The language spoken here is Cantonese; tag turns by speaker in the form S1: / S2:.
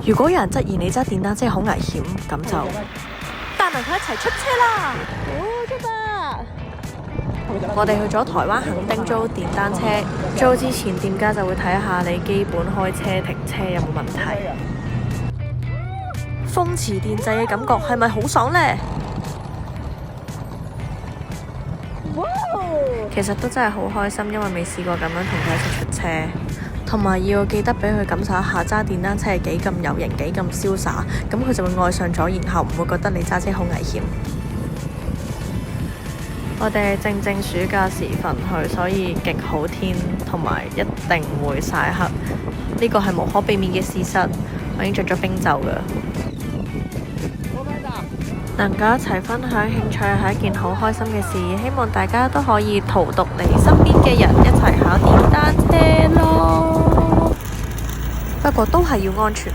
S1: 如果有人質疑你揸電單車好危險，咁就帶埋佢一齊出車啦！出發！我哋去咗台灣墾丁租電單車，租之前店家就會睇下你基本開車停車有冇問題。風馳電掣嘅感覺係咪好爽呢？其實都真係好開心，因為未試過咁樣同佢一齊出車，同埋要記得俾佢感受一下揸電單車係幾咁有型、幾咁瀟灑，咁佢就會愛上咗，然後唔會覺得你揸車好危險。我哋正暑假時分去，所以極好天，同埋一定會曬黑，呢個係無可避免嘅事實。我已經着咗冰袖㗎。能夠一齊分享興趣係一件好開心嘅事，希望大家都可以荼毒你身邊嘅人，一齊考電單車咯。不過都係要安全。